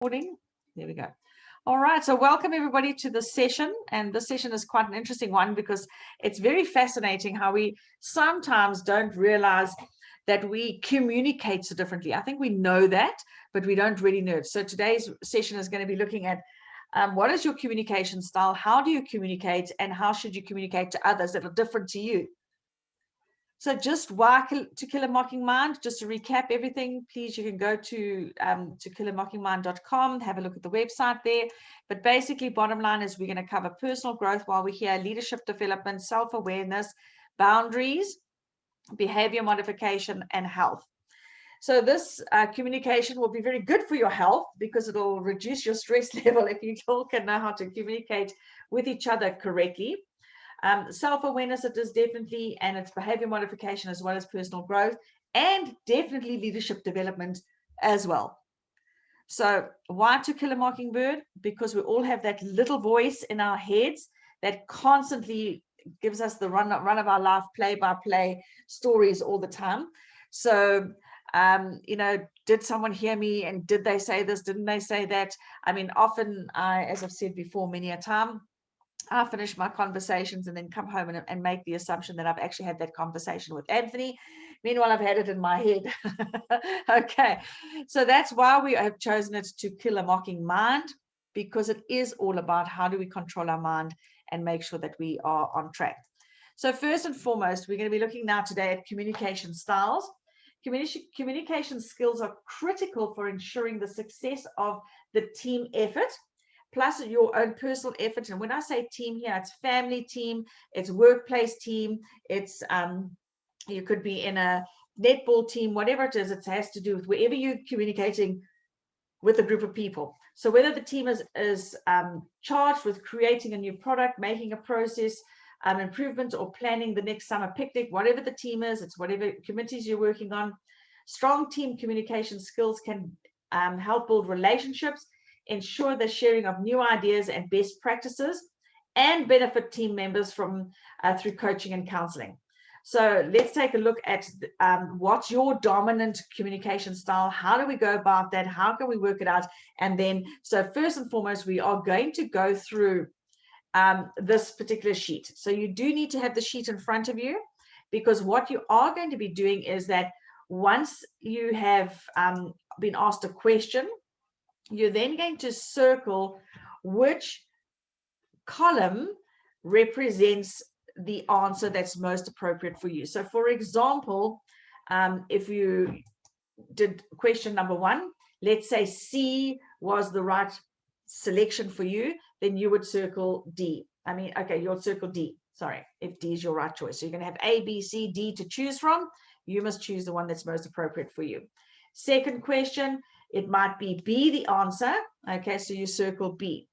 recording. There we go. All right, so welcome everybody to this session, and this session is quite an interesting one because it's very fascinating how we sometimes don't realize that we communicate so differently. I think we know that, but we don't really know it. So today's session is going to be looking at what is your communication style, how do you communicate, and how should you communicate to others that are different to you. So just why To Kill a Mockingbird, just to recap everything, please, you can go to killamockingbird.com, have a look at the website there. But basically, bottom line is we're going to cover personal growth while we're here, leadership development, self-awareness, boundaries, behavior modification, and health. So this communication will be very good for your health because it'll reduce your stress level if you all can know how to communicate with each other correctly. Self-awareness, it is definitely, and it's behavior modification as well as personal growth, and definitely leadership development as well. So why To Kill a Mockingbird? Because we all have that little voice in our heads that constantly gives us the run of our life, play-by-play stories all the time. So you know, did someone hear me, and did they say this, didn't they say that? I mean, often as I've said before many a time, I finish my conversations and then come home and make the assumption that I've actually had that conversation with Anthony. Meanwhile, I've had it in my head. Okay, so that's why we have chosen it To Kill a Mockingbird, because it is all about how do we control our mind and make sure that we are on track. So first and foremost, we're going to be looking now today at communication styles. Communication skills are critical for ensuring the success of the team effort, plus your own personal effort. And when I say team here, it's family team, it's workplace team, it's you could be in a netball team, whatever it is, it has to do with wherever you're communicating with a group of people. So whether the team is charged with creating a new product, making a process improvement, or planning the next summer picnic, whatever the team is, it's whatever committees you're working on, strong team communication skills can help build relationships, ensure the sharing of new ideas and best practices, and benefit team members from through coaching and counseling. So let's take a look at what's your dominant communication style. How do we go about that? How can we work it out? And then, so first and foremost, we are going to go through this particular sheet. So you do need to have the sheet in front of you, because what you are going to be doing is that once you have been asked a question, you're then going to circle which column represents the answer that's most appropriate for you. So for example, if you did question number 1, let's say C was the right selection for you, then you would circle D. You'll circle D, sorry, if D is your right choice. So you're going to have A, B, C, D to choose from. You must choose the one that's most appropriate for you. Second question, it might be B the answer. Okay, so you circle B.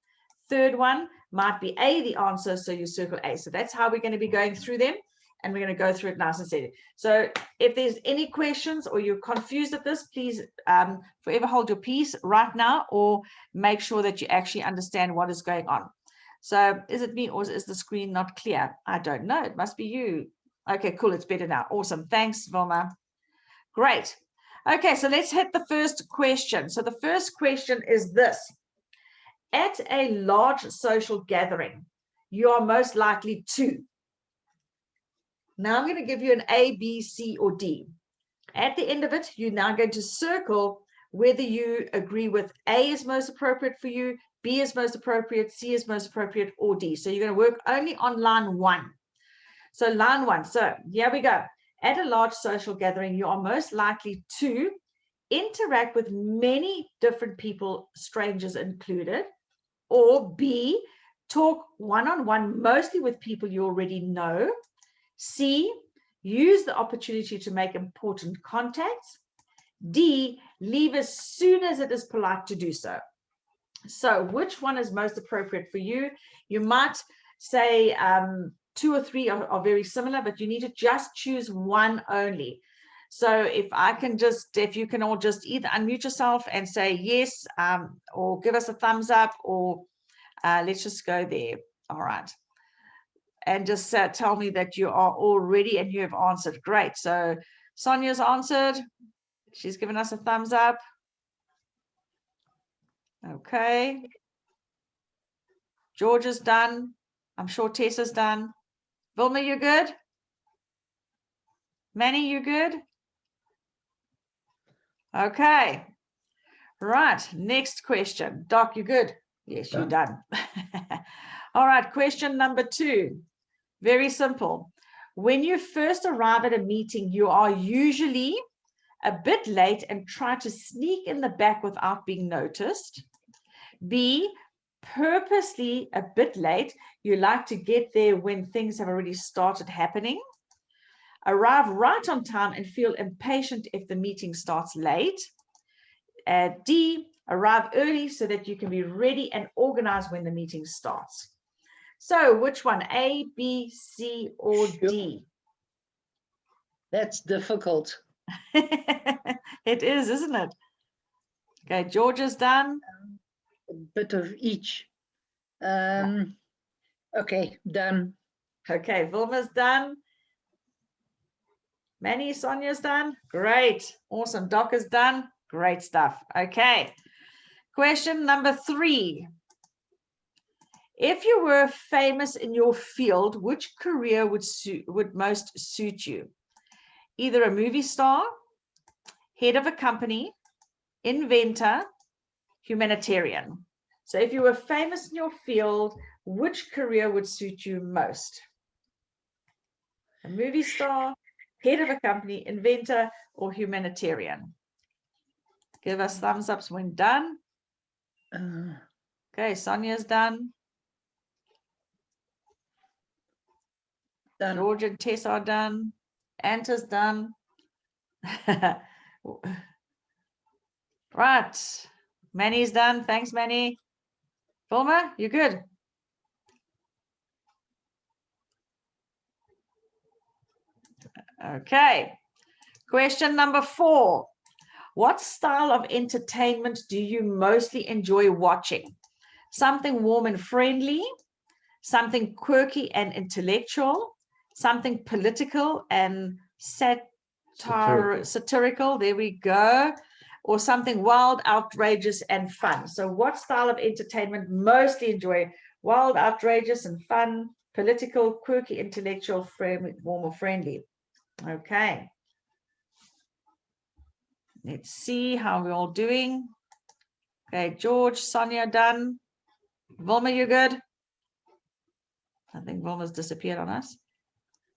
Third one might be A the answer, so you circle A. So that's how we're going to be going through them, and we're going to go through it nice and steady. So if there's any questions or you're confused at this, please forever hold your peace right now, or make sure that you actually understand what is going on. So is it me, or is the screen not clear? I don't know. It must be you. Okay, cool. It's better now. Awesome. Thanks, Vilma. Great. Okay, so let's hit the first question. So the first question is this. At a large social gathering, you are most likely to. Now I'm going to give you an A, B, C, or D. At the end of it, you're now going to circle whether you agree with A is most appropriate for you, B is most appropriate, C is most appropriate, or D. So you're going to work only on line 1. So line 1. So here we go. At a large social gathering, you are most likely to interact with many different people, strangers included, or B, talk one-on-one mostly with people you already know. C, use the opportunity to make important contacts. D, leave as soon as it is polite to do so. So which one is most appropriate for you? You might say 2 or 3 are very similar, but you need to just choose one only. So if you can all just either unmute yourself and say yes, or give us a thumbs up, or let's just go there. All right. And just tell me that you are all ready and you have answered. Great. So Sonia's answered. She's given us a thumbs up. Okay. George is done. I'm sure Tessa's done. Vilma, you good? Manny, you good? Okay. Right. Next question. Doc, you good? Yes, you're done. All right. Question number 2. Very simple. When you first arrive at a meeting, you are usually a bit late and try to sneak in the back without being noticed. B, purposely a bit late. You like to get there when things have already started happening. Arrive right on time and feel impatient if the meeting starts late. D, arrive early so that you can be ready and organized when the meeting starts. So which one, A, B, C, or D? That's difficult. It is, isn't it? Okay, George is done. A bit of each. Okay, done. Okay, Vilma's done. Manny, Sonia's done. Great. Awesome. Doc is done. Great stuff. Okay. Question number 3. If you were famous in your field, which career would most suit you? Either a movie star, head of a company, inventor, humanitarian. So if you were famous in your field, which career would suit you most? A movie star, head of a company, inventor, or humanitarian? Give us thumbs ups when done. Okay, Sonia's done. Done. George and Tess are done. Anta's done. Right. Manny's done. Thanks, Manny. Vilma, you good? Okay. Question number 4. What style of entertainment do you mostly enjoy watching? Something warm and friendly, something quirky and intellectual, something political and satirical, there we go, or something wild, outrageous, and fun. So what style of entertainment mostly enjoy? Wild, outrageous, and fun, political, quirky, intellectual, warm, or friendly. Okay. Let's see how we're all doing. Okay, George, Sonia, done. Vilma, you good? I think Vilma's disappeared on us.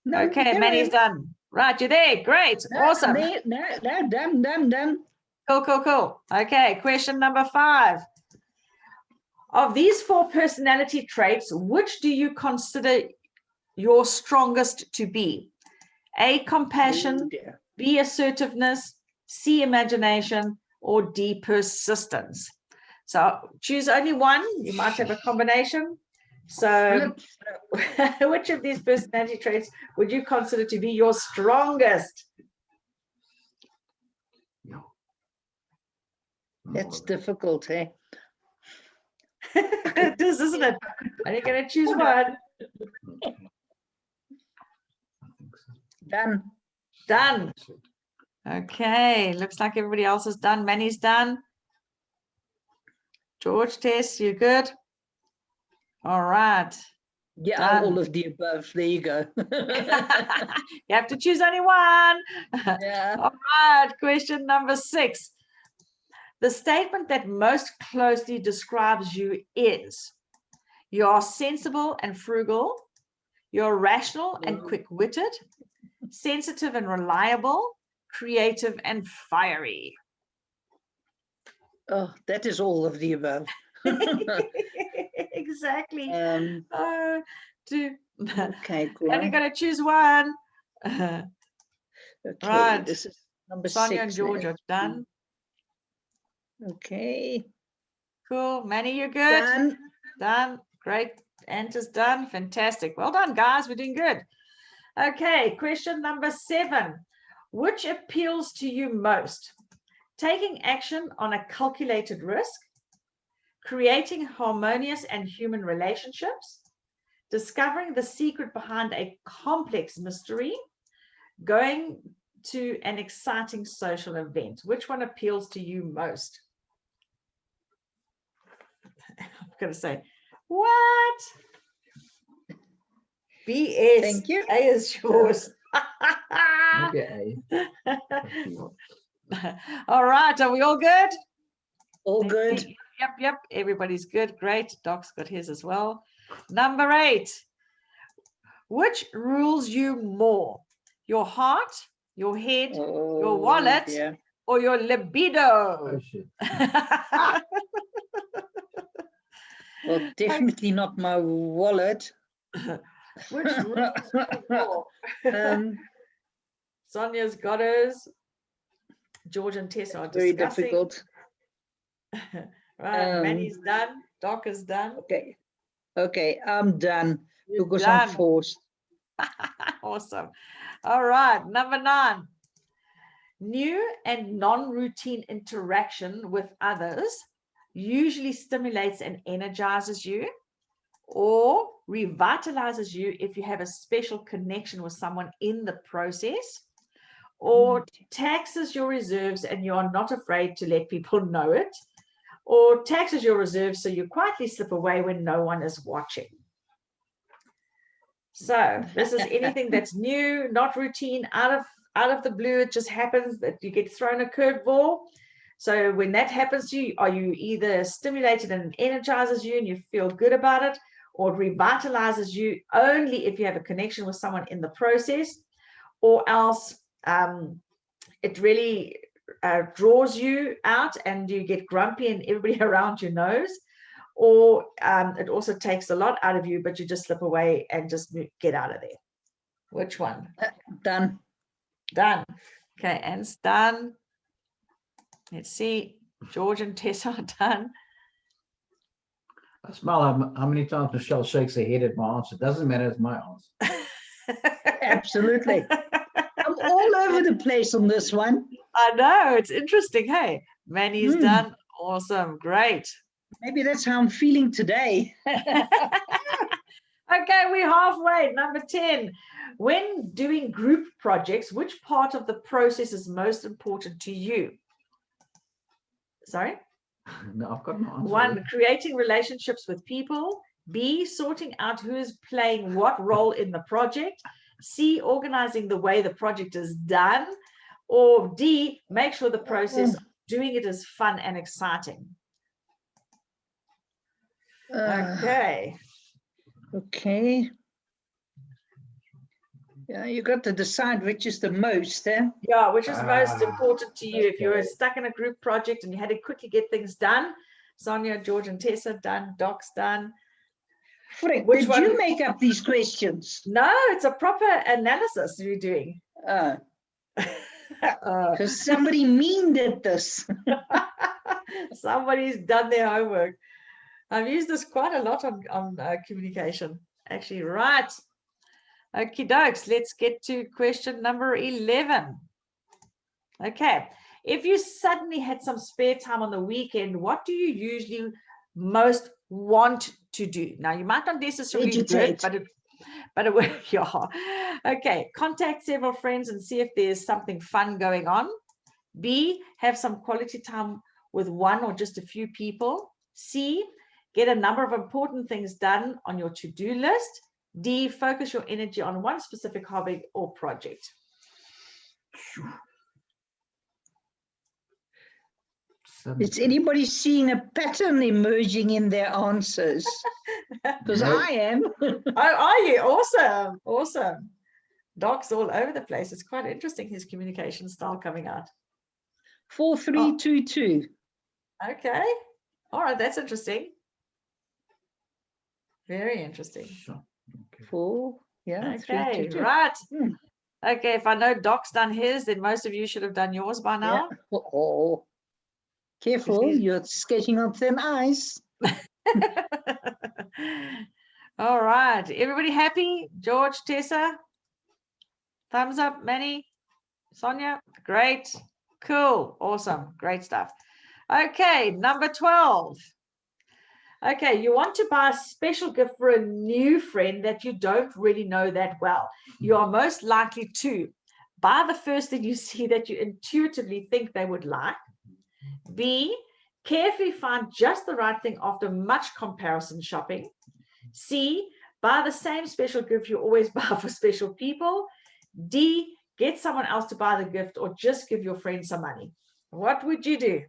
No, okay, Manny's done. Right, you're there. Great. Awesome. No, done. Cool. Okay, question number 5. Of these 4 personality traits, which do you consider your strongest to be? A, compassion, B, assertiveness, C, imagination, or D, persistence. So choose only one. You might have a combination. So which of these personality traits would you consider to be your strongest? That's difficult, eh? It is, isn't it? Are you going to choose one? Done. Okay, looks like everybody else is done. Manny's done. George, Tess, you good? All right. Yeah, done. All of the above. There you go. You have to choose only one. Yeah. All right, question number 6. The statement that most closely describes you is: you are sensible and frugal, you're rational and quick-witted, sensitive and reliable, creative and fiery. Oh, that is all of the above. Exactly. Okay, cool. Only got to choose one. Okay, Right. this is number Sonia 6. and George are done. Okay. Cool. Manny, you're good? Done. Great. Anta's done. Fantastic. Well done, guys. We're doing good. Okay, question number 7. Which appeals to you most? Taking action on a calculated risk, creating harmonious and human relationships, discovering the secret behind a complex mystery, going to an exciting social event. Which one appeals to you most? going to say, what? BS. Thank you. A is yours. Okay. Thank you. All right. Are we all good? All Let's good. see. Yep. Everybody's good. Great. Doc's got his as well. Number 8. Which rules you more? Your heart, your head, your wallet, dear. or your libido? Oh, shit. Well, definitely not my wallet. Which rules you more? Sonia's got hers. George and Tessa are Very discussing. difficult. Right, Manny's done. Doc is done. Okay, I'm done You're because done. I'm forced. Awesome. All right, number 9. New and non-routine interaction with others usually stimulates and energizes you, or revitalizes you if you have a special connection with someone in the process, or taxes your reserves and you are not afraid to let people know it, or taxes your reserves so you quietly slip away when no one is watching. So this is anything that's new, not routine, out of the blue. It just happens that you get thrown a curveball. So when that happens to you, are you either stimulated and it energizes you and you feel good about it, or it revitalizes you only if you have a connection with someone in the process, or else it really draws you out and you get grumpy and everybody around you knows, or it also takes a lot out of you, but you just slip away and just get out of there. Which one? Done. Done. Okay, Anne's done. Let's see. George and Tessa are done. I smell how many times Michelle shakes her head at my answer. It doesn't matter, it's my answer. Absolutely. I'm all over the place on this one. I know, it's interesting. Hey, Manny's done. Awesome. Great. Maybe that's how I'm feeling today. Okay, we're halfway. Number 10. When doing group projects, which part of the process is most important to you? Sorry? No, I've got an answer. 1, creating relationships with people. B, sorting out who is playing what role in the project. C, organizing the way the project is done. Or D, make sure the process of doing it is fun and exciting. Okay. Okay. Yeah, you got to decide which is the most, eh? Yeah, which is most important to you. If you're okay. stuck in a group project and you had to quickly get things done, Sonia, George, and Tessa done, Doc's done. Frick, Which did one? you make up these questions? No, it's a proper analysis you're doing. Because somebody mean did this. Somebody's done their homework. I've used this quite a lot on communication, actually. Right. Okie dokes. Let's get to question number 11. Okay. If you suddenly had some spare time on the weekend, what do you usually most want to do? Now, you might not necessarily do it, but it will, yeah. Okay. Contact several friends and see if there's something fun going on. B, have some quality time with one or just a few people. C, get a number of important things done on your to-do list. D, focus your energy on one specific hobby or project. Is anybody seeing a pattern emerging in their answers? Because No. I am. Oh, are you? Awesome. Awesome. Doc's all over the place. It's quite interesting, his communication style coming out. 4322. Okay. All right. That's interesting. Very interesting. Okay. 4, yeah. Okay. 322. Right. Hmm. Okay. If I know Doc's done his, then most of you should have done yours by now. Yeah. Oh, careful, you're sketching on thin ice. All right. Everybody happy? George, Tessa? Thumbs up, Manny? Sonia? Great. Cool. Awesome. Great stuff. Okay. Number 12. Okay. You want to buy a special gift for a new friend that you don't really know that well. You are most likely to buy the first thing you see that you intuitively think they would like. B, Carefully find just the right thing after much comparison shopping. C, buy the same special gift you always buy for special people. D, get someone else to buy the gift or just give your friend some money. What would you do?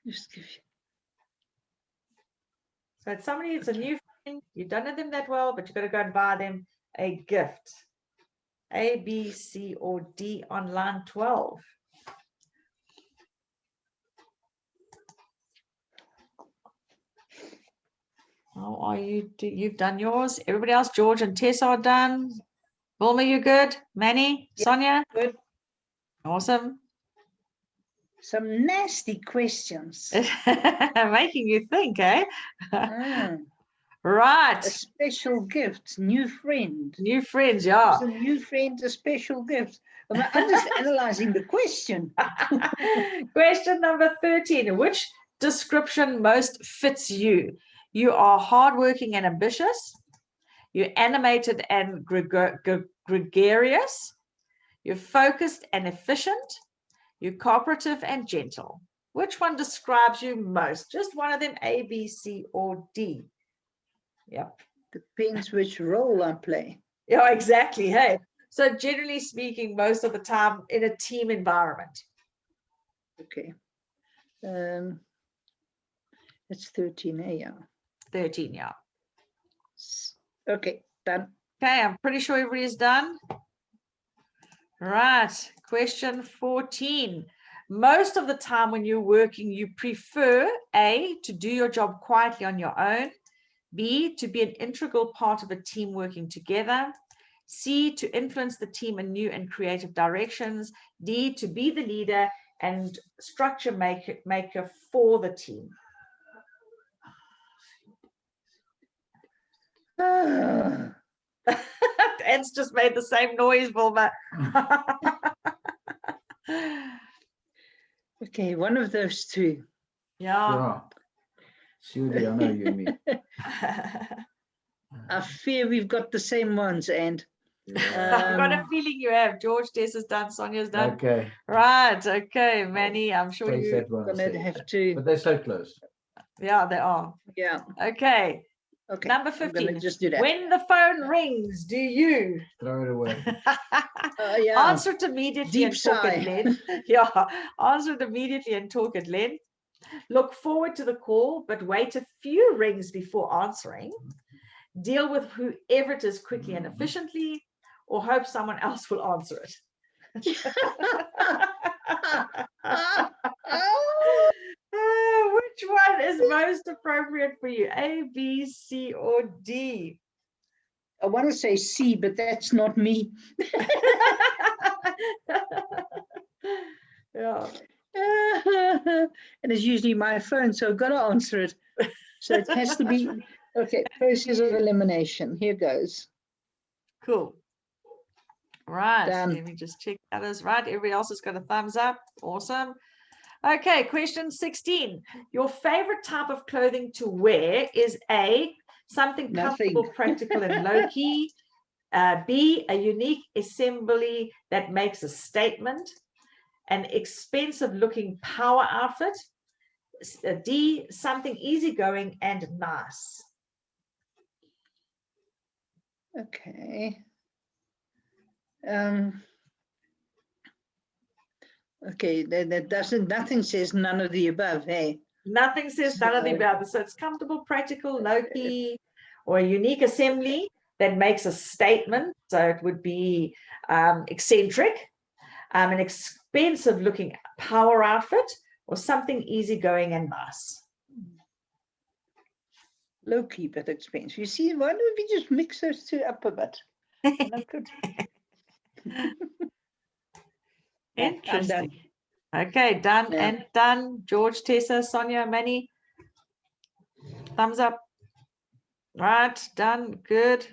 Just give you. So it's somebody, it's a new friend, you don't know them that well, but you've got to go and buy them a gift. A, B, C, or D on line 12. How are you? You've done yours. Everybody else, George and Tessa are done. Wilma, you good? Manny, Yep, Sonia? good. Awesome. Some nasty questions. Making you think, eh? Mm. Right. A special gift, new friend. New friends, yeah. A new friend, a special gift. I'm just analyzing the question. Question number 13. Which description most fits you? You are hardworking and ambitious. You're animated and gregarious. You're focused and efficient. You're cooperative and gentle. Which one describes you most? Just one of them, A, B, C, or D. Yep. Depends which role I play. Yeah, exactly. Hey, so generally speaking, most of the time in a team environment. Okay. It's 13, yeah. 13, yeah. Okay, done. Okay, I'm pretty sure everybody's done. Right, question 14. Most of the time when you're working, you prefer A, to do your job quietly on your own, B, to be an integral part of a team working together, C, to influence the team in new and creative directions, D, to be the leader and structure maker for the team. Ed's just made the same noise, Wilma. Okay, one of those two. Yeah. Judy, I know you and me. I fear we've got the same ones, and I've got a feeling you have. George, Tess is done, Sonia's done. Okay. Right, okay, Manny, I'm sure you're gonna have to. But they're so close. Yeah, they are. Yeah. Okay. Okay. Number I'm gonna 15. just do that. When the phone rings, do you Throw it away. Yeah. answer it immediately Deep and talk at sigh. length? Yeah, answer it immediately and talk at length. Look forward to the call, but wait a few rings before answering. Deal with whoever it is quickly and efficiently, or hope someone else will answer it. Which one is most appropriate for you? A, B, C, or D? I want to say C, but that's not me. Yeah. And it's usually my phone, so I've got to answer it. So it has to be, okay, process of elimination. Here goes. Cool. Right. Done. Let me just check that is right. Everybody else has got a thumbs up. Awesome. Okay, question 16. Your favorite type of clothing to wear is A, something comfortable, practical, and low-key. B, a unique assembly that makes a statement. An expensive-looking power outfit. D, something easygoing and nice. Okay. Okay, that doesn't, nothing says none of the above, hey? Nothing says none of the above. So it's comfortable, practical, low-key, or a unique assembly that makes a statement. So it would be eccentric, an expensive-looking power outfit, or something easygoing and nice. Low-key but expensive. You see, why don't we just mix those two up a bit? Not good. Interesting. Okay, done and done. George, Tessa, Sonia, Manny. Thumbs up. Right, done. Good.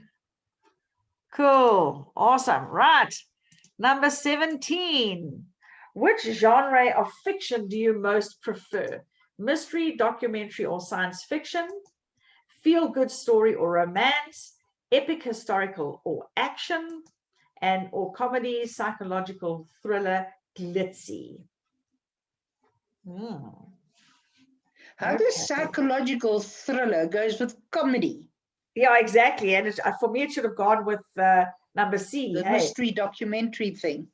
Cool. Awesome. Right. Number 17. Which genre of fiction do you most prefer? Mystery, documentary, or science fiction? Feel-good story or romance? Epic, historical, or action? Or comedy, psychological, thriller, glitzy. How Okay. does psychological thriller goes with comedy? Yeah, exactly. And for me, it should have gone with number C. The Hey, mystery documentary thing.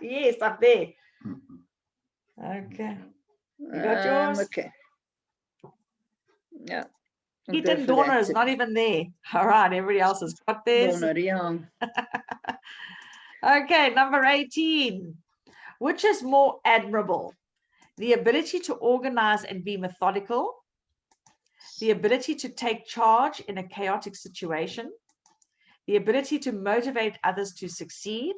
yes, up there. Okay. You got yours? Okay. Yeah. I'll Heat go and for Dawner that. is not even there. All right, everybody else has got theirs. Dawner, yeah. Okay, number 18. Which is more admirable? The ability to organize and be methodical, the ability to take charge in a chaotic situation, the ability to motivate others to succeed,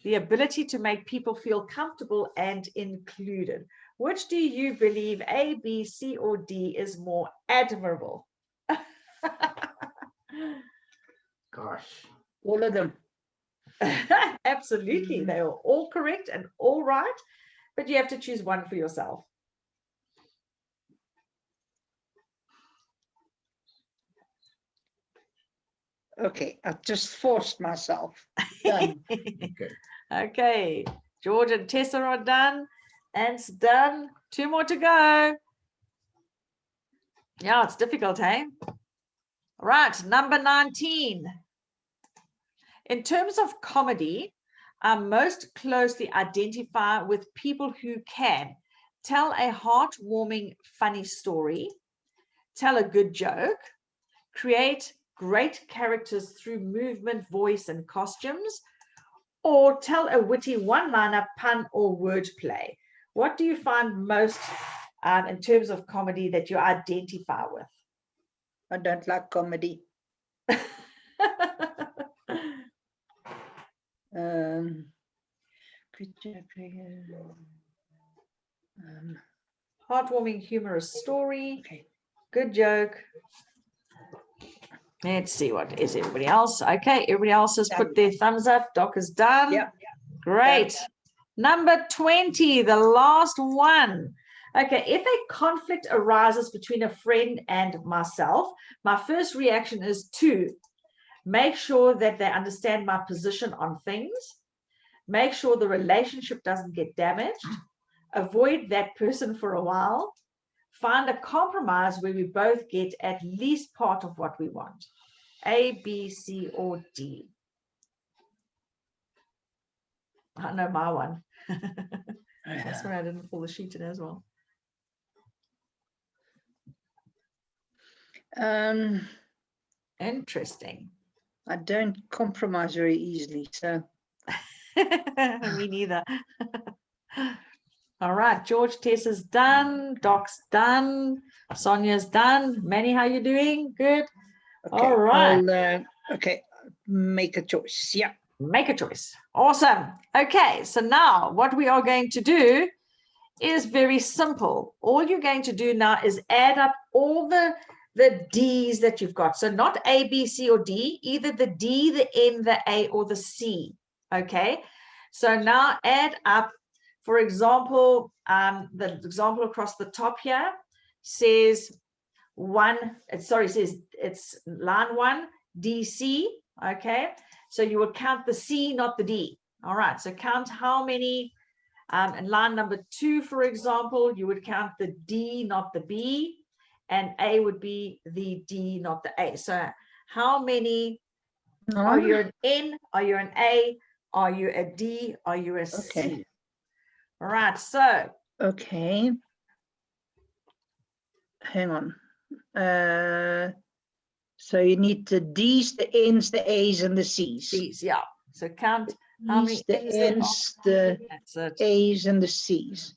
the ability to make people feel comfortable and included. Which do you believe, A, B, C, or D, is more admirable? Gosh. All of them. Absolutely. They are all correct and all right, but you have to choose one for yourself. Okay, I've just forced myself. Done. Okay. Okay, George and Tessa are done. Ant's done. 2 more to go. Yeah, it's difficult, hey? Right, number 19. In terms of comedy, I most closely identify with people who can tell a heartwarming, funny story, tell a good joke, create great characters through movement, voice, and costumes, or tell a witty one-liner, pun, or wordplay. What do you find most in terms of comedy that you identify with? I don't like comedy. Heartwarming, humorous story, Okay. good joke. Let's see what is everybody else. Okay, everybody else has put their thumbs up. Doc is done. Yeah. Great. Number 20, the last one. Okay, if a conflict arises between a friend and myself, my first reaction is to make sure that they understand my position on things, make sure the relationship doesn't get damaged, avoid that person for a while, find a compromise where we both get at least part of what we want. A, B, C, or D. I know my one. That's why I didn't pull the sheet in as well. Interesting. I don't compromise very easily, so. Me neither. All right, George, Tessa's done. Doc's done. Sonia's done. Manny, how you doing? Good. Okay, All right. Okay, make a choice. Yeah. Make a choice. Awesome. Okay, so now what we are going to do is very simple. All you're going to do now is add up all the D's that you've got. So not A, B, C, or D, either the D, the N, the A, or the C. Okay, so now add up, for example, the example across the top here says says it's line 1, DC. Okay, so you will count the C, not the D. All right, so count how many. And line number 2, for example, you would count the D, not the B, and A would be the D, not the A. So how many are you an N? Are you an A? Are you a D? Are you a C? Okay. All right, so. Okay. Hang on. So you need the D's, the N's, the A's, and the C's. C's, yeah. So count how many the N's, the A's, and the C's.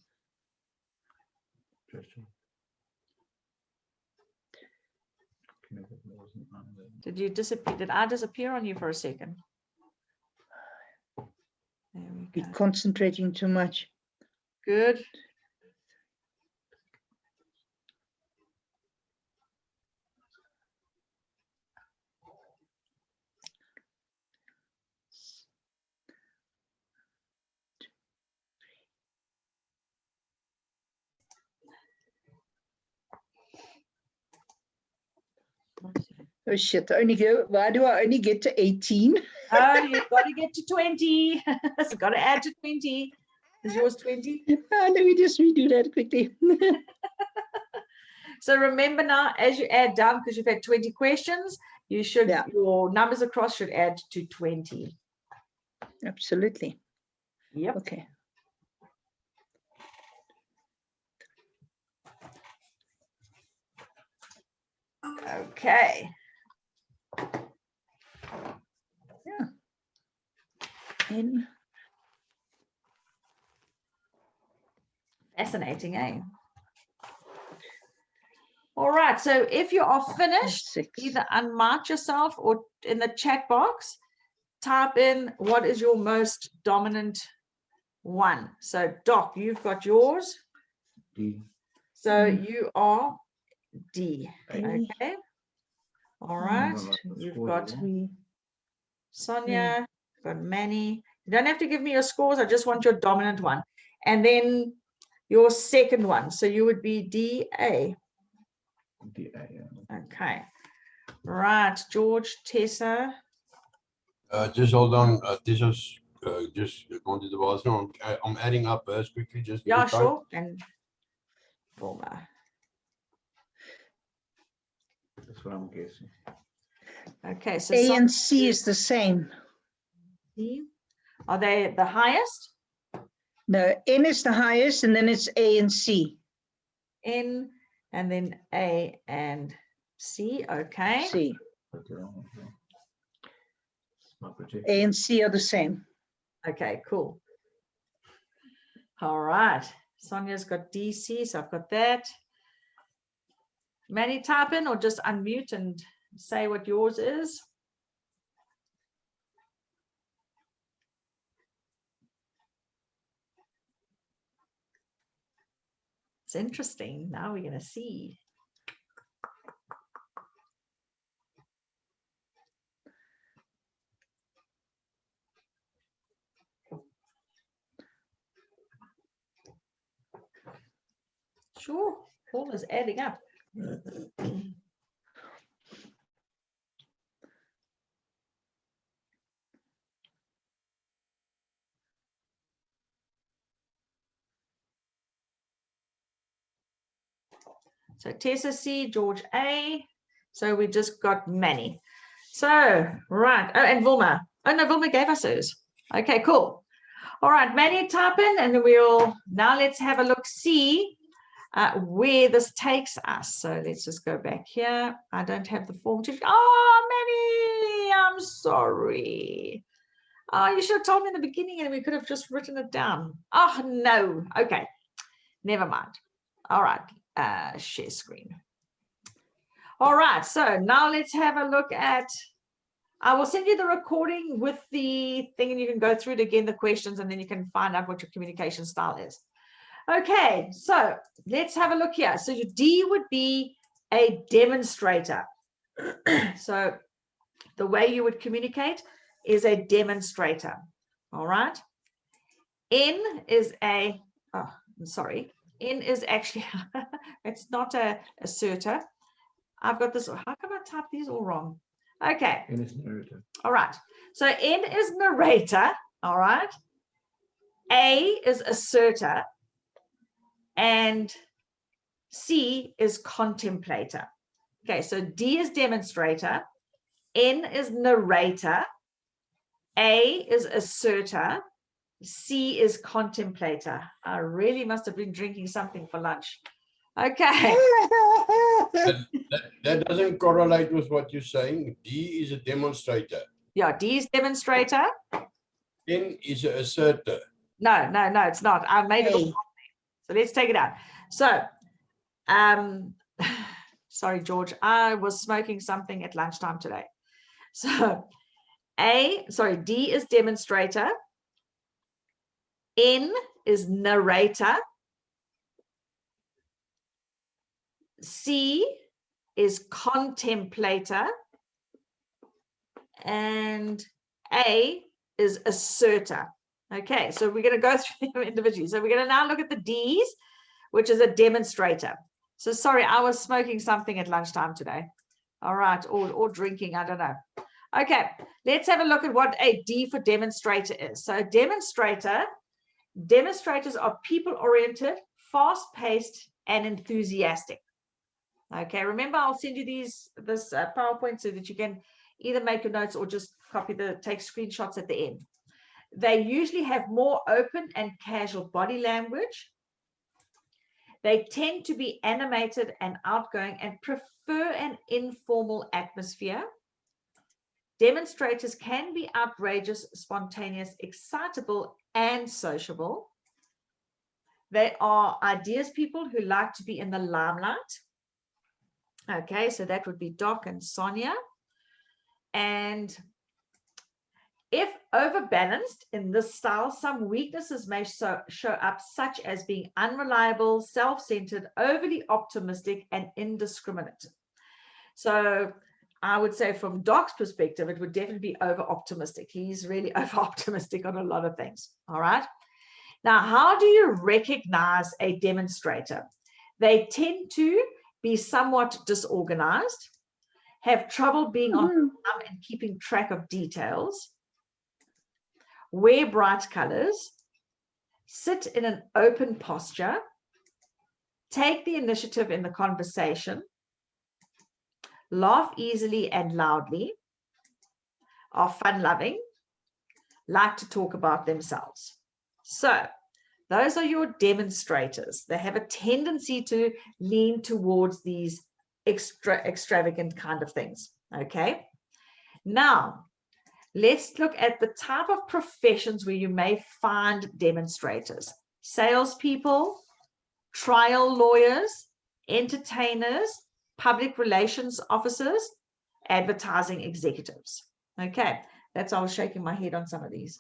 Did you disappear? Did I disappear on you for a second? There we go. You're concentrating too much. Good. Oh shit, why do I only get to 18? Oh, you've got to get to 20. So got to add to 20. Is yours 20? Let me just redo that quickly. So remember now, as you add down, because you've had 20 questions, you should, your numbers across should add to 20. Absolutely. Yep. Okay. Okay. Yeah. In. Fascinating, eh? All right, so if you are finished, 6. either unmark yourself or in the chat box, type in what is your most dominant one. So Doc, you've got yours. D. So you are D. A. Okay. All right. You've got Sonia, you've got Manny. You don't have to give me your scores. I just want your dominant one. And then your second one. So you would be DA. DA, yeah. Okay. Right. George, Tessa. Just hold on. Tessa's just gone to the bathroom. I'm adding up as quickly. Just Yeah, sure. And Wilma. That's what I'm guessing. Okay. So A and C is the same. Are they the highest? No, N is the highest, and then it's A and C. N and then A and C. Okay. C. Okay. A and C are the same. Okay, cool. All right. Sonia's got DC, so I've got that. Manny, type in or just unmute and say what yours is. It's interesting. Now we're going to see. Sure, all is adding up. So Tessa C, George A. So we just got Manny. So, right. Oh, and Vilma. Oh, no, Vilma gave us hers. Okay, cool. All right, Manny, type in and now let's have a look, see where this takes us. So let's just go back here. I don't have the form to. Oh, Manny, I'm sorry. Oh, you should have told me in the beginning and we could have just written it down. Oh, no. Okay, never mind. All right. Share screen. All right, so now let's have a look at, I will send you the recording with the thing and you can go through it again, the questions, and then you can find out what your communication style is. Okay, so let's have a look here. So your D would be a demonstrator. So the way you would communicate is a demonstrator. All right. N is a, oh, I'm sorry. N is actually, it's not a assertor. I've got this, how come I type these all wrong? Okay. N is narrator. All right. So N is narrator. All right. A is assertor. And C is contemplator. Okay. So D is demonstrator. N is narrator. A is assertor. C is contemplator. I really must have been drinking something for lunch. Okay. That doesn't correlate with what you're saying. D is a demonstrator. Yeah, D is demonstrator. N is an assertor. No, it's not. I made it all. So let's take it out. So, sorry, George, I was smoking something at lunchtime today. So D is demonstrator. N is narrator. C is contemplator. And A is assertor. Okay, so we're going to go through them individually. So we're going to now look at the D's, which is a demonstrator. So sorry, I was smoking something at lunchtime today. All right, or drinking, I don't know. Okay, let's have a look at what a D for demonstrator is. So demonstrators are people-oriented, fast-paced, and enthusiastic. Okay, remember, I'll send you this PowerPoint so that you can either make your notes or just take screenshots at the end. They usually have more open and casual body language. They tend to be animated and outgoing and prefer an informal atmosphere. Demonstrators can be outrageous, spontaneous, excitable, and sociable. They are ideas people who like to be in the limelight. Okay, so that would be Doc and Sonia. And if overbalanced in this style, some weaknesses may show up, such as being unreliable, self-centered, overly optimistic, and indiscriminate. So I would say from Doc's perspective, it would definitely be over-optimistic. He's really over-optimistic on a lot of things. All right. Now, how do you recognize a demonstrator? They tend to be somewhat disorganized, have trouble being on time and keeping track of details, wear bright colors, sit in an open posture, take the initiative in the conversation, laugh easily and loudly, are fun-loving, like to talk about themselves. So those are your demonstrators. They have a tendency to lean towards these extravagant kind of things. Okay. Now, let's look at the type of professions where you may find demonstrators. Salespeople, trial lawyers, entertainers, public relations officers, advertising executives. Okay, that's why I was shaking my head on some of these.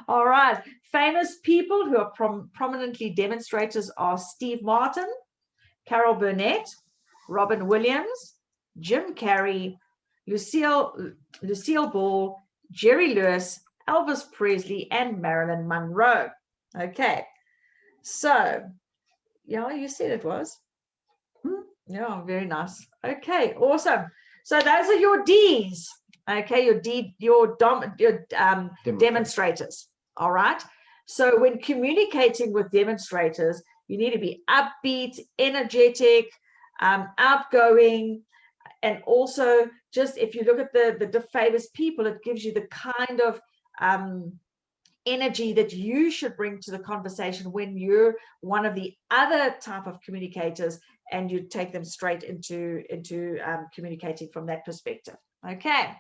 All right, famous people who are prominently demonstrators are Steve Martin, Carol Burnett, Robin Williams, Jim Carrey, Lucille Ball, Jerry Lewis, Elvis Presley, and Marilyn Monroe. Okay, so yeah, you said it was. Yeah, very nice. Okay, awesome. So those are your Ds. Okay, your demonstrators. All right. So when communicating with demonstrators, you need to be upbeat, energetic, outgoing, and also just if you look at the famous people, it gives you the kind of energy that you should bring to the conversation when you're one of the other type of communicators, and you take them straight into communicating from that perspective. Okay.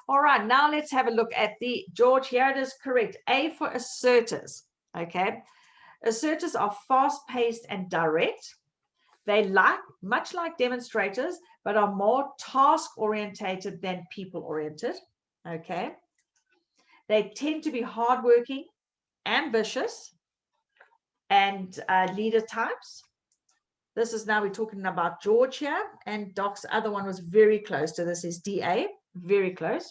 All right, now let's have a look at the George. Here it is, correct. A for assertors. Okay. Assertors are fast-paced and direct. They much like demonstrators, but are more task-orientated than people-oriented. Okay. They tend to be hardworking, ambitious, and leader types. This is now we're talking about George here, and Doc's other one was very close to this, is DA, very close.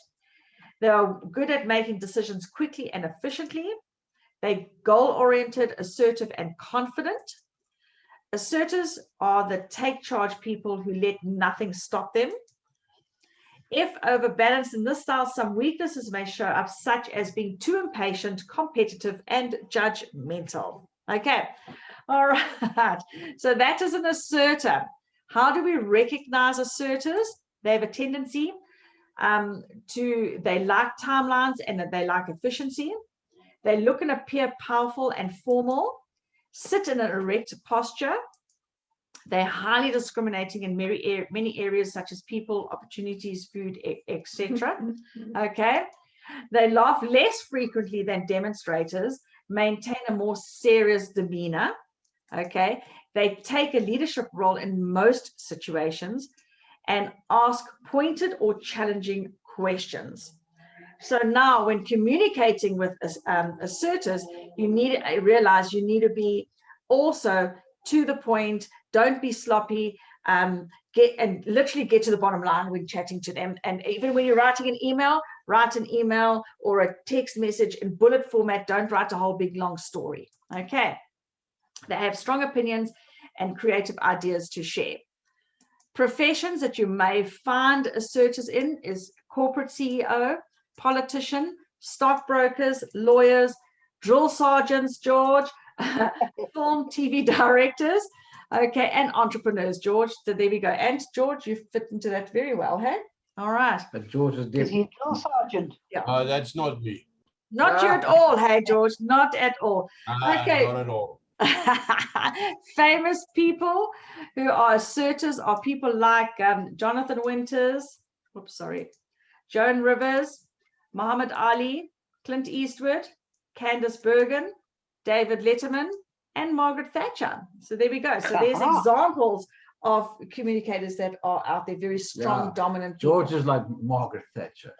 They are good at making decisions quickly and efficiently. They're goal-oriented, assertive, and confident. Assertors are the take charge people who let nothing stop them. If overbalanced in this style, some weaknesses may show up, such as being too impatient, competitive, and judgmental. Okay. All right. So that is an assertor. How do we recognize assertors? They have a tendency they like timelines and they like efficiency. They look and appear powerful and formal, sit in an erect posture. They're highly discriminating in many areas, such as people, opportunities, food, etc. Okay. They laugh less frequently than demonstrators, maintain a more serious demeanor. Okay. They take a leadership role in most situations and ask pointed or challenging questions. So now when communicating with assertors, you need to realize you need to be also to the point. Don't be sloppy. Literally get to the bottom line when chatting to them. And even when you're writing an email, write an email or a text message in bullet format. Don't write a whole big long story. Okay. They have strong opinions and creative ideas to share. Professions that you may find assertors in is corporate CEO, politician, stockbrokers, lawyers, drill sergeants, George, film, TV directors, okay, and entrepreneurs, George. So there we go. And George, you fit into that very well, hey? All right. But George is Is dead. he drill sergeant? That's not me. Not you at all, hey, George, not at all. Okay. Not at all. Famous people who are assertors are people like Jonathan Winters, Joan Rivers, Muhammad Ali, Clint Eastwood, Candice Bergen, David Letterman, and Margaret Thatcher. So there we go. So there's examples of communicators that are out there, very strong, dominant people. George is like Margaret Thatcher.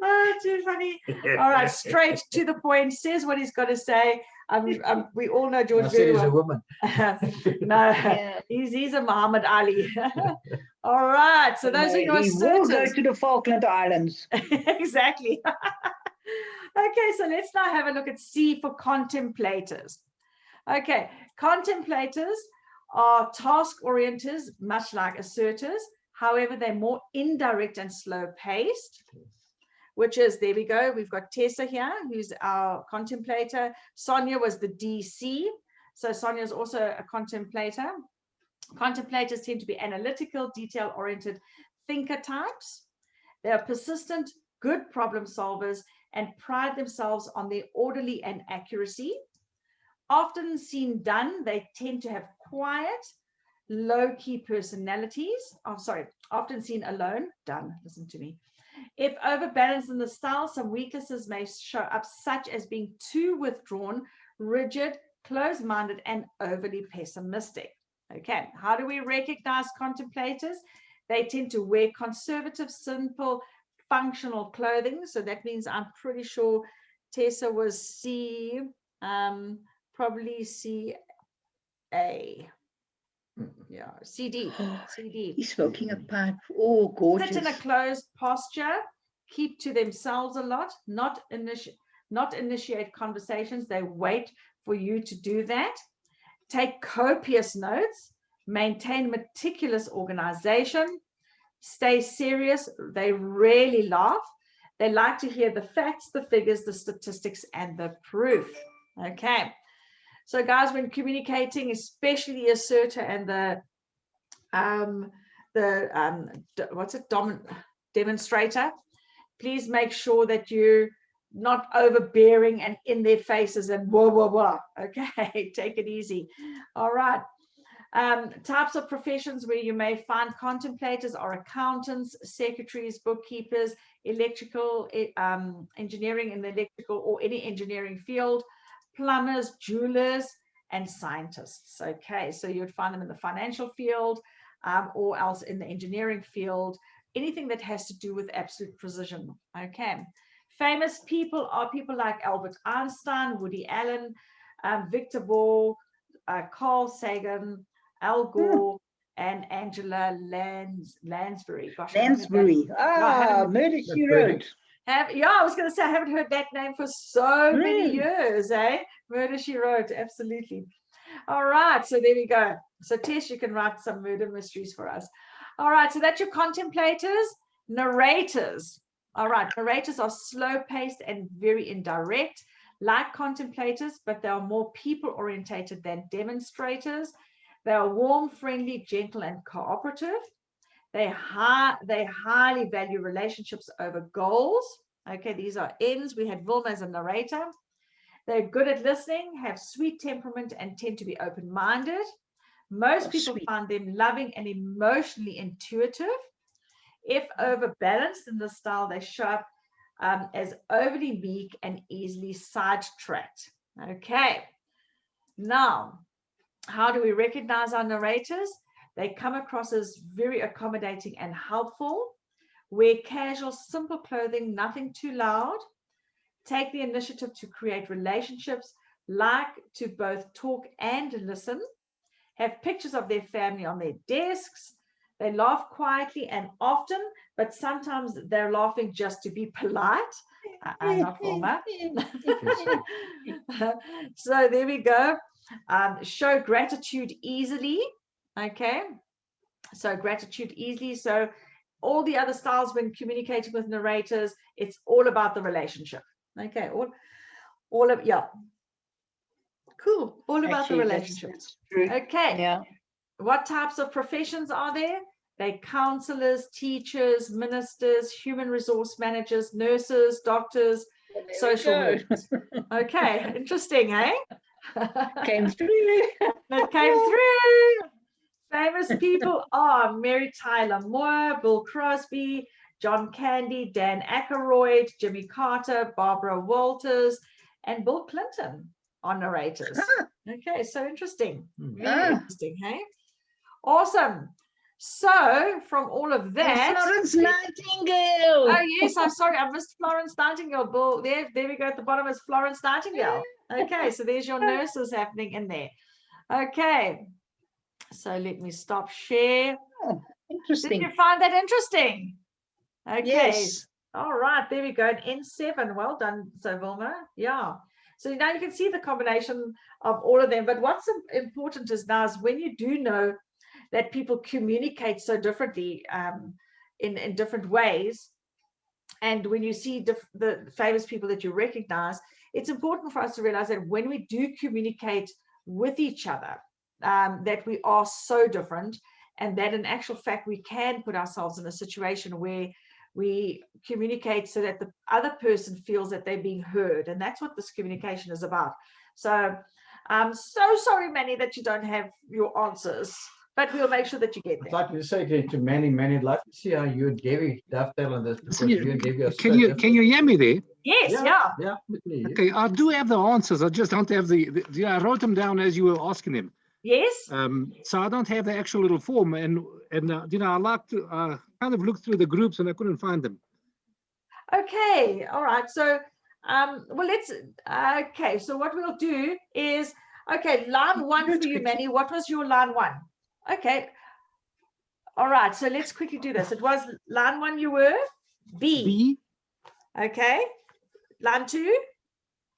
Oh, too funny. All right, straight to the point, says what he's got to say. We all know George very He's a well. woman. No, Yeah. he's a Muhammad Ali. All right, so those are your He will go assertors. to the Falkland Islands. Exactly. Okay, so let's now have a look at C for contemplators. Okay, contemplators are task orienters, much like assertors. However, they're more indirect and slow paced, which is, there we go. We've got Tessa here, who's our contemplator. Sonia was the DC. So Sonia is also a contemplator. Contemplators tend to be analytical, detail oriented thinker types. They are persistent, good problem solvers, and pride themselves on their orderly and accuracy. Often seen done, they tend to have quiet, low-key personalities. Often seen alone, done, listen to me. If overbalanced in the style, some weaknesses may show up, such as being too withdrawn, rigid, closed-minded, and overly pessimistic. Okay, how do we recognize contemplators? They tend to wear conservative, simple, functional clothing. So that means I'm pretty sure Tessa was C, probably CA. Yeah, CD. He's smoking a pipe. Oh, gorgeous. Sit in a closed posture, keep to themselves a lot, not initiate conversations. They wait for you to do that. Take copious notes, maintain meticulous organization, stay serious. They rarely laugh. They like to hear the facts, the figures, the statistics, and the proof. Okay. So guys, when communicating, especially the asserter and demonstrator, please make sure that you're not overbearing and in their faces and whoa, whoa, whoa. Okay, take it easy. All right. Types of professions where you may find contemplators are accountants, secretaries, bookkeepers, electrical, engineering in the electrical or any engineering field, plumbers, jewelers, and scientists. Okay, so you'd find them in the financial field or else in the engineering field, anything that has to do with absolute precision. Okay, famous people are people like Albert Einstein, Woody Allen, Victor Bohr, Carl Sagan, Al Gore, and Angela Lansbury. Gosh, Lansbury. Murder She Wrote. I was going to say, I haven't heard that name for so many years, eh? Murder She Wrote, absolutely. All right, so there we go. So Tess, you can write some murder mysteries for us. All right, so that's your contemplators. Narrators. All right, narrators are slow-paced and very indirect, like contemplators, but they are more people-orientated than demonstrators. They are warm, friendly, gentle, and cooperative. They highly value relationships over goals. Okay, these are N's. We had Vilma as a narrator. They're good at listening, have sweet temperament, and tend to be open-minded. Most people find them loving and emotionally intuitive. If overbalanced in the style, they show up as overly meek and easily sidetracked. Okay, now, how do we recognize our narrators? They come across as very accommodating and helpful. Wear casual, simple clothing, nothing too loud. Take the initiative to create relationships, like to both talk and listen. Have pictures of their family on their desks. They laugh quietly and often, but sometimes they're laughing just to be polite. I'm not Wilma. So there we go. Show gratitude easily. Okay, so gratitude easily. So all the other styles, when communicating with narrators, it's all about the relationship. Okay, all of, yeah, cool, all about the Actually, relationship. that's true. Okay, Yeah. what types of professions are there? They're counselors, teachers, ministers, human resource managers, nurses, doctors, social workers. Okay, interesting, eh? Came through. That came through. Famous people are Mary Tyler Moore, Bill Crosby, John Candy, Dan Aykroyd, Jimmy Carter, Barbara Walters, and Bill Clinton are narrators. Okay, so interesting. Very interesting, hey? Awesome. So from all of that, Florence Nightingale. oh yes, I'm sorry, I missed Florence Nightingale. Bill, there we go. At the bottom is Florence Nightingale. Okay, so there's your nurses happening in there. Okay, so let me stop share. Oh, Did interesting. you find that interesting? Okay. Yes. All right, there we go. An N7. Well done, so Vilma. Yeah. So now you can see the combination of all of them. But what's important is now is when you do know that people communicate so differently in different ways, and when you see the famous people that you recognize, it's important for us to realize that when we do communicate with each other, that we are so different, and that in actual fact we can put ourselves in a situation where we communicate so that the other person feels that they're being heard, and that's what this communication is about. So I'm so sorry, Manny, that you don't have your answers, but we'll make sure that you get I'd them. like to say to Manny, I'd like to see how you and Debbie dovetail on this, because you and Debbie are so Can you hear me there? Yes, Yeah. yeah. Okay, I do have the answers. I just don't have I wrote them down as you were asking them. Yes. So I don't have the actual little form, and I like to kind of look through the groups, and I couldn't find them. Okay, all right. So well, let's okay, so what we'll do is, okay, line one for you, Manny. What was your line one? Okay, all right, so let's quickly do this. It was line one, you were B. B, Okay, line two,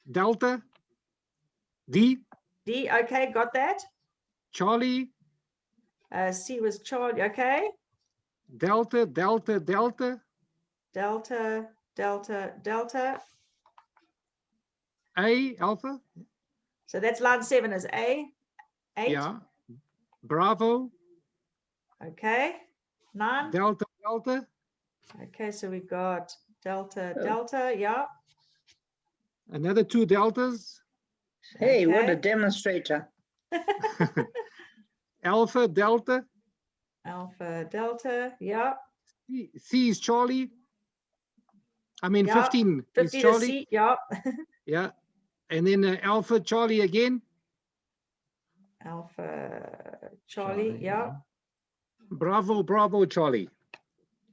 Delta, D, D. Okay, got that. Charlie, C was Charlie. Okay, Delta, Delta, Delta, Delta, Delta, Delta. A, Alpha, So that's line 7 is A. 8. yeah, Bravo, Okay, 9. Delta, Delta, Okay, so we got Delta, Oh. Delta. Yeah. another 2 deltas, Hey, what a Okay. demonstrator. Alpha, Delta, Alpha, Delta. Yeah. C is Charlie. I mean, Yeah, 15 is 50 to Charlie. C. Yeah. Yeah. And then Alpha, Charlie again. Alpha, Charlie. Yeah. Bravo, Bravo, Charlie.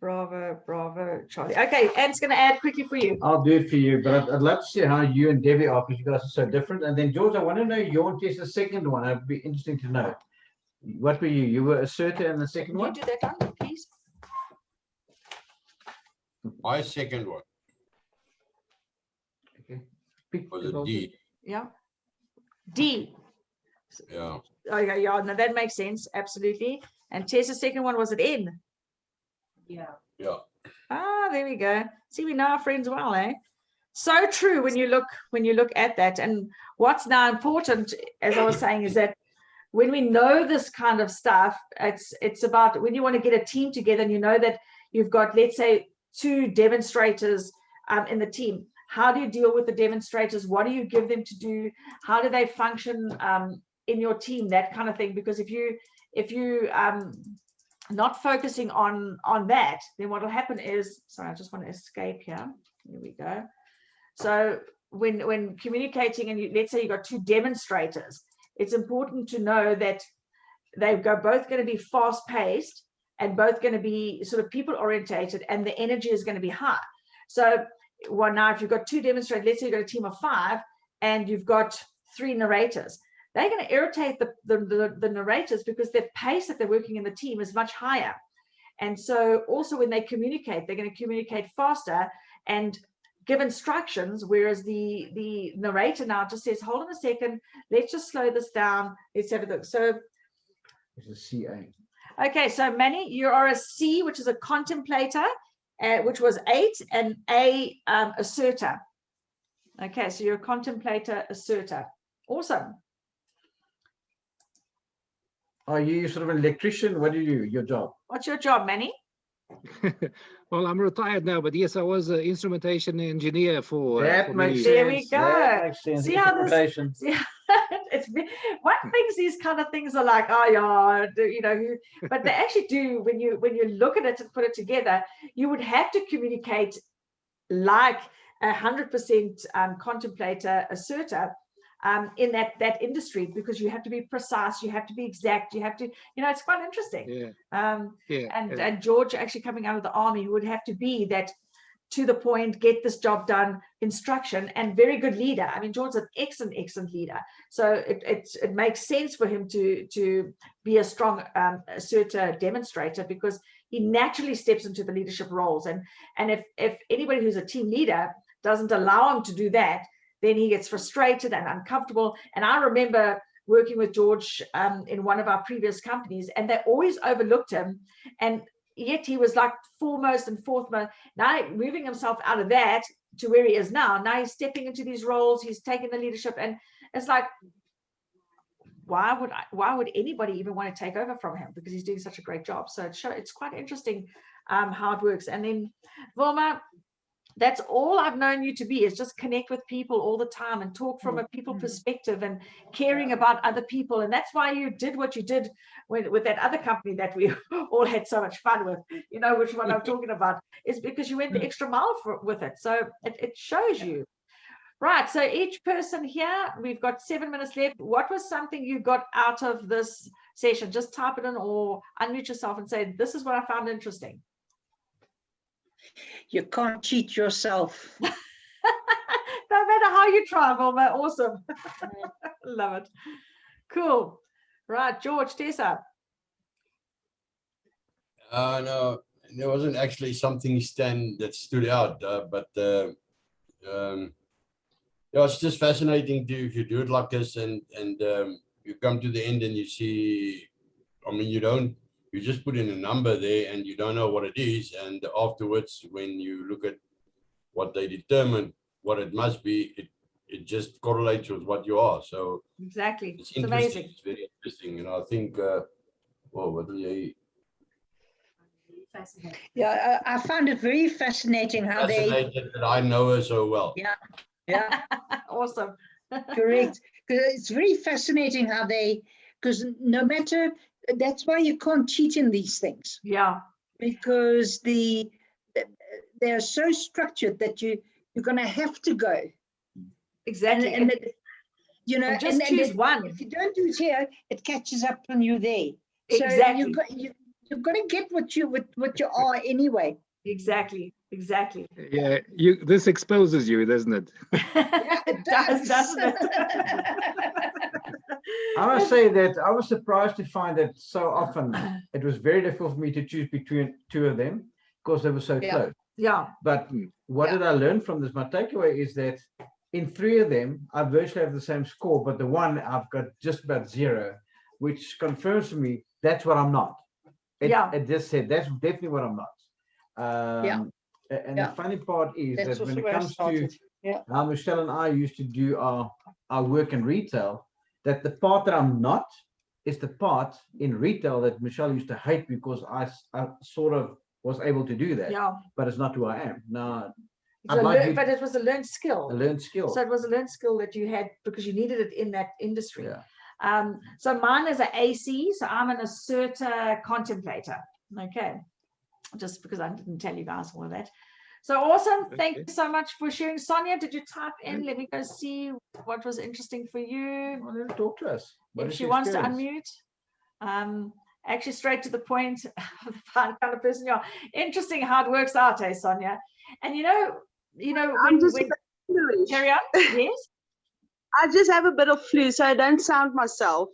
Bravo, Bravo, Charlie. Okay, Ant's going to add quickly for you. I'll do it for you, but I'd love to see how you and Debbie are, because you guys are so different. And then George, I want to know your test, the second one. It'd be interesting to know. What were you? You were assertor in the second Can you one? do that one, please? My second one Okay. Speak was to a those. D. Yeah. D. Yeah. Okay, yeah, no, that makes sense. Absolutely. And Tessa's second one was at N. Yeah. Ah, there we go. See, we know our friends well, eh? So true when you look at that. And what's now important, as I was saying, is that when we know this kind of stuff, it's about when you want to get a team together and you know that you've got, let's say, 2 demonstrators in the team. How do you deal with the demonstrators? What do you give them to do? How do they function in your team? That kind of thing. Because if you not focusing on that, then what will happen is, sorry, I just want to escape here. Here we go. So when communicating, and let's say you've got 2 demonstrators, it's important to know that they're both going to be fast paced and both going to be sort of people orientated, and the energy is going to be high. So now if you've got 2 demonstrators, let's say you've got a team of 5 and you've got 3 narrators, they're going to irritate the narrators because the pace that they're working in the team is much higher. And so also when they communicate, they're going to communicate faster, and give instructions, whereas the narrator now just says, hold on a second, let's just slow this down, let's have a look. So It's a CA. okay, so Manny, you are a C, which is a contemplator, which was 8, and A, assertor. Okay, so you're a contemplator, assertor. Awesome. Are you sort of an electrician? What do you do? Your job? What's your job, Manny? Well, I'm retired now, but yes, I was an instrumentation engineer for That many makes years. There we sense. go. That makes sense. See how this- Instrumentation. Yeah, one thinks these kind of things are like, oh yeah, you know, but they actually do. When you look at it and put it together, you would have to communicate like 100% contemplator, assertor, in that industry, because you have to be precise, you have to be exact, you have to, you know, it's quite interesting. Yeah. And George, actually coming out of the army, would have to be that to the point, get this job done instruction, and very good leader. I mean, George's an excellent leader, so it makes sense for him to be a strong assertor, demonstrator, because he naturally steps into the leadership roles. And if anybody who's a team leader doesn't allow him to do that, then he gets frustrated and uncomfortable. And I remember working with George in one of our previous companies, and they always overlooked him, and yet he was like foremost and foremost. Now moving himself out of that to where he is now, he's stepping into these roles, he's taking the leadership, and it's like, why would anybody even want to take over from him, because he's doing such a great job. So it's quite interesting how it works. And then Wilma, that's all I've known you to be, is just connect with people all the time and talk from a people perspective and caring about other people. And that's why you did what you did with that other company that we all had so much fun with, you know, which one I'm talking about, is because you went the extra mile with it. So it shows you. Right, so each person here, we've got 7 minutes left. What was something you got out of this session? Just type it in or unmute yourself and say, this is what I found interesting. You can't cheat yourself. No matter how you try, Wilma. Awesome. Love it. Cool. Right, George, Tessa. No, there wasn't actually something that stood out, but yeah, it's just fascinating if you do it like this, and you come to the end and you see, I mean, you just put in a number there and you don't know what it is, and afterwards when you look at what they determined what it must be, it just correlates with what you are. So Exactly. it's amazing. It's very interesting, and I think well, what do you Yeah, I found it very fascinating how fascinated that I know her so well. Yeah, Awesome. correct. Because it's very fascinating how because no matter, that's why you can't cheat in these things. Yeah. Because they're so structured that you're going to have to go. Exactly. And you know, and just choose one. If you don't do it here, it catches up on you there. Exactly. So you've got to get what you are anyway. Exactly. Yeah, this exposes you, doesn't it? Yeah, it does, doesn't it? I must say that I was surprised to find that so often it was very difficult for me to choose between two of them because they were so close. Yeah. But what did I learn from this? My takeaway is that in 3 of them, I virtually have the same score, but the one I've got just about 0, which confirms to me that's what I'm not. It just said that's definitely what I'm not. And the funny part is that's that when it where I comes to started. how Michelle and I used to do our work in retail, that the part that I'm not is the part in retail that Michelle used to hate because I sort of was able to do that. Yeah. But it's not who I am. Now, but it was a learned skill. A learned skill. So it was a learned skill that you had because you needed it in that industry. Yeah. So mine is an AC. So I'm an assertor contemplator. Okay. Just because I didn't tell you guys all of that. So awesome. Thank you so much for sharing. Sonia, did you type in? Let me go see what was interesting for you. Well, let her talk to us. If she wants to unmute. Actually, straight to the point, the kind of person you are. Interesting how it works out, eh, Sonia? And you know, I'm just carry on. Yes. I just have a bit of flu, so I don't sound myself.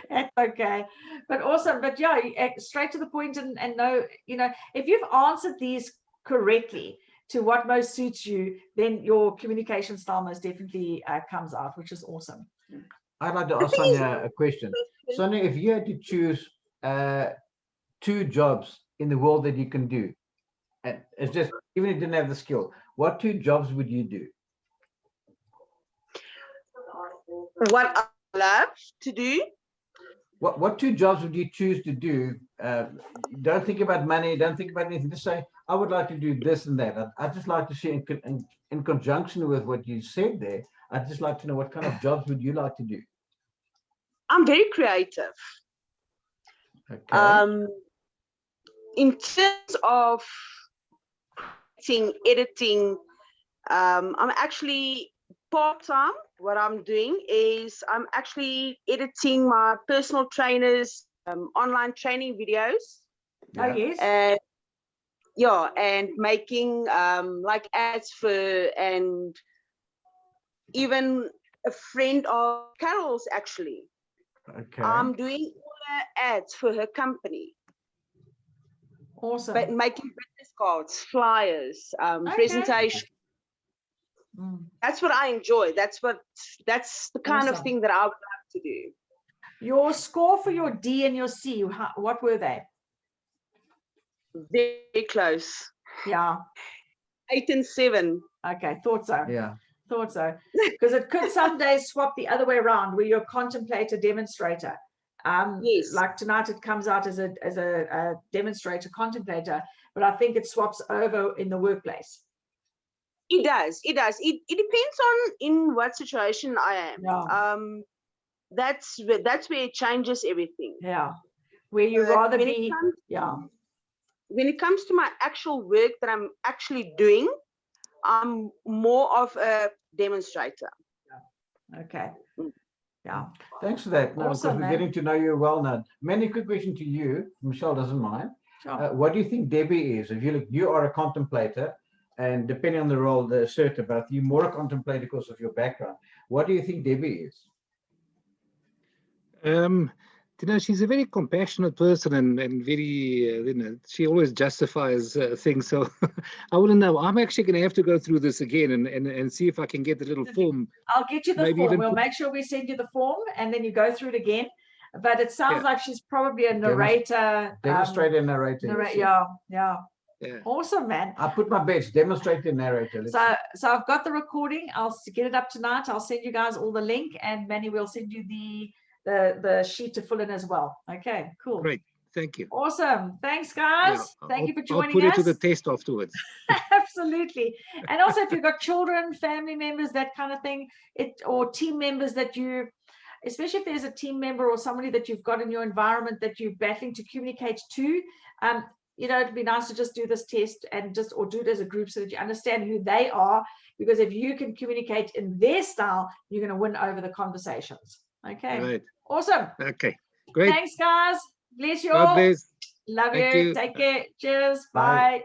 That's okay, but awesome. But yeah, straight to the point and know, if you've answered these correctly, to what most suits you, then your communication style most definitely comes out, which is awesome. I'd like to ask Sonia a question. Sonia, if you had to choose 2 jobs in the world that you can do, and it's just, even if you didn't have the skill, what 2 jobs would you do? What I love to do. What 2 jobs would you choose to do? Don't think about money, don't think about anything, just say, I would like to do this and that. I'd just like to see in conjunction with what you said there, I'd just like to know what kind of jobs would you like to do? I'm very creative. Okay. In terms of editing, I'm actually part-time. What I'm doing is I'm actually editing my personal trainers' online training videos. Oh, yes. And yeah, and making like ads for, and even a friend of Carol's actually. Okay. I'm doing all her ads for her company. Awesome. But making business cards, flyers, presentation. That's what I enjoy. That's the kind of thing that I would like to do. Your score for your D and your C, what were they? Very close. Yeah. 8 and 7. Okay, thought so. Yeah. Thought so. Because it could someday swap the other way around, where you're a contemplator demonstrator. Yes. Like tonight it comes out as a demonstrator contemplator, but I think it swaps over in the workplace. It does. It does. It depends on in what situation I am. Yeah. That's where it changes everything. Yeah. Where you rather be. Yeah. When it comes to my actual work that I'm actually doing, I'm more of a demonstrator. Yeah. Okay. Yeah. Thanks for that. No, Awesome, because we're man. getting to know you well now. Manny, quick question to you. Michelle doesn't mind. Sure. What do you think Debbie is? If you look, you are a contemplator, and depending on the role, the assertor, but you're more a contemplator because of your background. What do you think Debbie is? You know, she's a very compassionate person and very, you know, she always justifies things. So I wouldn't know. I'm actually going to have to go through this again and see if I can get the little form. I'll get you the Maybe form. even We'll put- make sure we send you the form and then you go through it again. But it sounds Yeah. like she's probably a narrator. Demonstrator, narrator. Yeah, yeah. Yeah. Awesome, man. I put my bets, demonstrator, narrator. Let's see. So I've got the recording. I'll get it up tonight. I'll send you guys all the link, and Manny will send you the sheet to fill in as well. Okay, cool. Great. Thank you. Awesome. Thanks, guys. Yeah, Thank you for joining I'll put it to us. the test afterwards. Absolutely. And also, if you've got children, family members, that kind of thing, or team members that you, especially if there's a team member or somebody that you've got in your environment that you're battling to communicate to, you know, it'd be nice to just do this test and or do it as a group so that you understand who they are, because if you can communicate in their style, you're going to win over the conversations. Okay. Right. Awesome. Okay. Great. Thanks, guys. Bless you God all. bless. Love Thank you. you. Take care. Cheers. Bye. Bye.